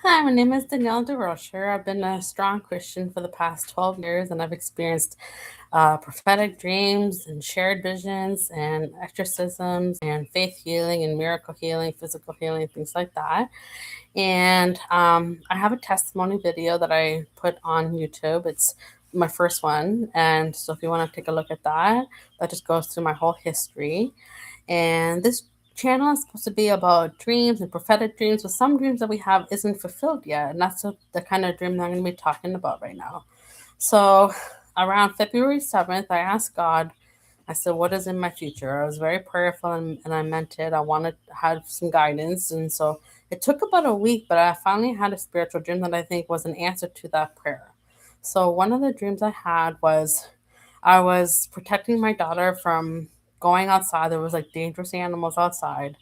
Hi, my name is Danielle DeRocher. I've been a strong Christian for the past 12 years, and I've experienced prophetic dreams and shared visions and exorcisms and faith healing and miracle healing, physical healing, things like that. And I have a testimony video that I put on YouTube. It's my first one. And so if you want to take a look at that, that just goes through my whole history. And this channel is supposed to be about dreams and prophetic dreams, but some dreams that we have isn't fulfilled yet. And that's the kind of dream that I'm going to be talking about right now. So around February 7th, I asked God, I said, what is in my future? I was very prayerful and I meant it. I wanted to have some guidance. And so it took about a week, but I finally had a spiritual dream that I think was an answer to that prayer. So one of the dreams I had was I was protecting my daughter from going outside. There was like dangerous animals outside.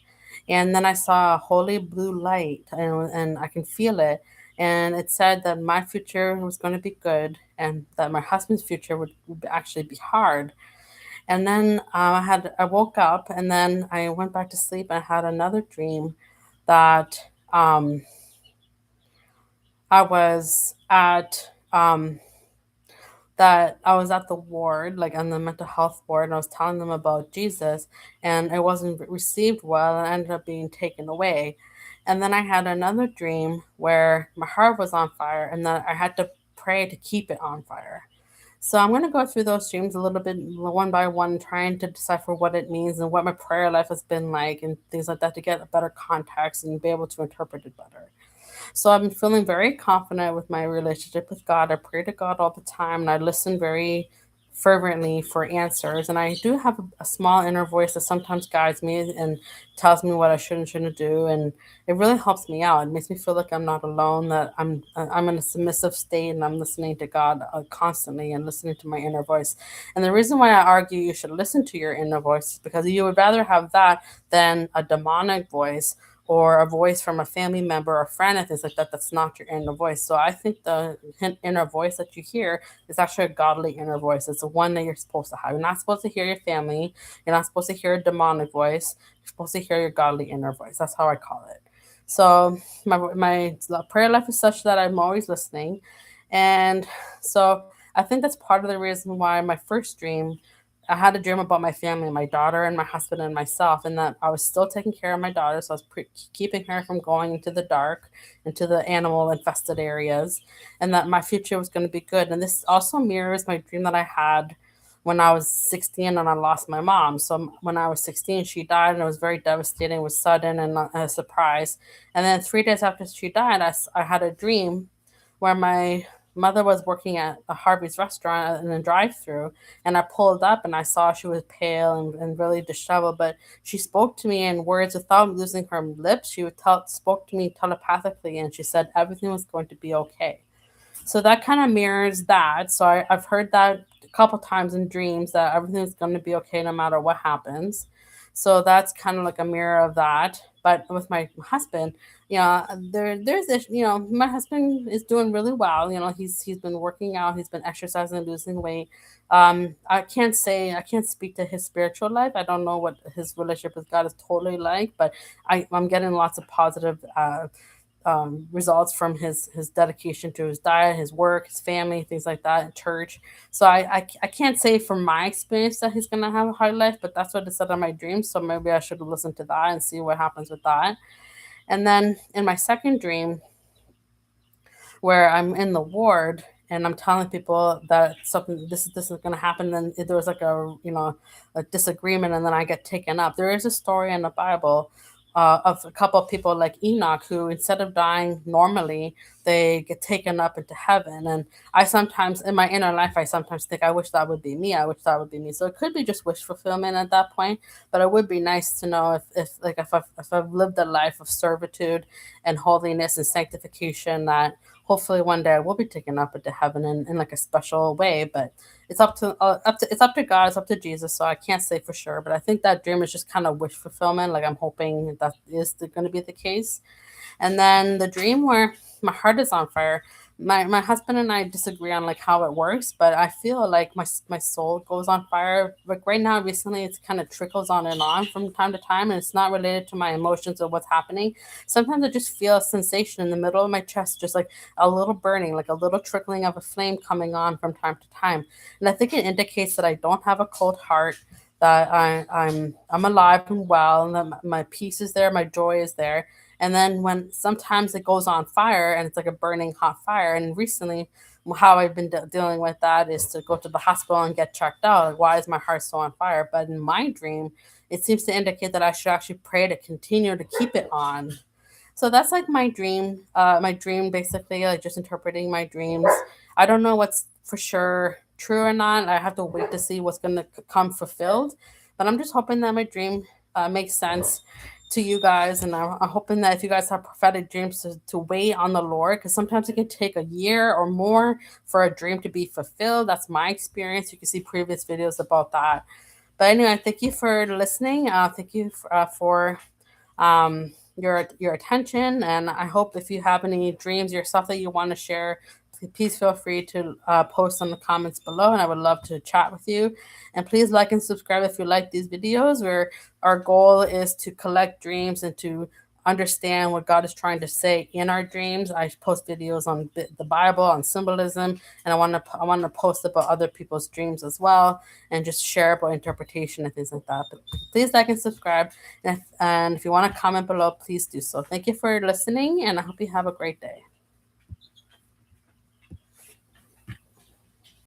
And then I saw a holy blue light and I can feel it. And it said that my future was going to be good and that my husband's future would actually be hard. And then I woke up and then I went back to sleep and I had another dream that um, I was at I was at the ward, like on the mental health ward, and I was telling them about Jesus, and it wasn't received well, and ended up being taken away. And then I had another dream where my heart was on fire, and then I had to pray to keep it on fire. So I'm going to go through those dreams a little bit one by one, trying to decipher what it means and what my prayer life has been like and things like that to get a better context and be able to interpret it better. So I'm feeling very confident with my relationship with God. I pray to God all the time and I listen very fervently for answers. And I do have a small inner voice that sometimes guides me and tells me what I should and shouldn't do. And it really helps me out. It makes me feel like I'm not alone, that I'm in a submissive state and I'm listening to God constantly and listening to my inner voice. And the reason why I argue you should listen to your inner voice is because you would rather have that than a demonic voice or a voice from a family member or friend and things like that that's not your inner voice. So I think the inner voice that you hear is actually a godly inner voice. It's the one that you're supposed to have. You're not supposed to hear your family. You're not supposed to hear a demonic voice. You're supposed to hear your godly inner voice. That's how I call it. So my prayer life is such that I'm always listening. And so I think that's part of the reason why my first dream I had a dream about my family, my daughter and my husband and myself, and that I was still taking care of my daughter. So I was keeping her from going into the dark, into the animal infested areas, and that my future was going to be good. And this also mirrors my dream that I had when I was 16 and I lost my mom. So when I was 16, she died, and it was very devastating. It was sudden and a surprise. And then 3 days after she died, I had a dream where my mother was working at a Harvey's restaurant in a drive-through, and I pulled up and I saw she was pale and really disheveled, but she spoke to me in words without losing her lips. She spoke to me telepathically, and she said everything was going to be okay. So that kind of mirrors that. So I've heard that a couple times in dreams that everything's going to be okay no matter what happens. So that's kind of like a mirror of that. But with my husband, there's this, my husband is doing really well. He's been working out, he's been exercising, losing weight. I can't speak to his spiritual life. I don't know what his relationship with God is totally like, but I'm getting lots of positive results from his dedication to his diet, his work, his family, things like that, church. So I can't say from my experience that he's gonna have a hard life, but that's what it said in my dreams. So maybe I should listen to that and see what happens with that. And then in my second dream, where I'm in the ward and I'm telling people that something this is gonna happen, then there was like a disagreement, and then I get taken up. There is a story in the Bible of a couple of people like Enoch who, instead of dying normally, they get taken up into heaven. And I sometimes, in my inner life, I sometimes think, I wish that would be me. I wish that would be me. So it could be just wish fulfillment at that point, but it would be nice to know if I've lived a life of servitude and holiness and sanctification, that hopefully one day I will be taken up into heaven in like a special way. But it's up to God, it's up to Jesus. So I can't say for sure, but I think that dream is just kind of wish fulfillment. Like I'm hoping that is going to be the case. And then the dream where my heart is on fire. my husband and I disagree on like how it works, but I feel like my soul goes on fire. Like right now, recently, it's kind of trickles on and on from time to time, and it's not related to my emotions or what's happening. Sometimes I just feel a sensation in the middle of my chest, just like a little burning, like a little trickling of a flame coming on from time to time, and I think it indicates that I don't have a cold heart. That I'm alive and well, and that my peace is there, my joy is there, and then when sometimes it goes on fire and it's like a burning hot fire. And recently, how I've been dealing with that is to go to the hospital and get checked out. Like, why is my heart so on fire? But in my dream, it seems to indicate that I should actually pray to continue to keep it on. So that's like my dream. My dream, basically, like just interpreting my dreams. I don't know what's for sure true or not. I have to wait to see what's going to come fulfilled. But I'm just hoping that my dream makes sense to you guys. And I'm hoping that if you guys have prophetic dreams, to wait on the Lord, because sometimes it can take a year or more for a dream to be fulfilled. That's my experience. You can see previous videos about that. But anyway, thank you for listening. Thank you for your attention. And I hope if you have any dreams yourself that you want to share, please feel free to post in the comments below, and I would love to chat with you. And please like and subscribe if you like these videos, where our goal is to collect dreams and to understand what God is trying to say in our dreams. I post videos on the Bible, on symbolism, and I want to post about other people's dreams as well, and just share about interpretation and things like that. But please like and subscribe, and if you want to comment below, please do so. Thank you for listening, and I hope you have a great day.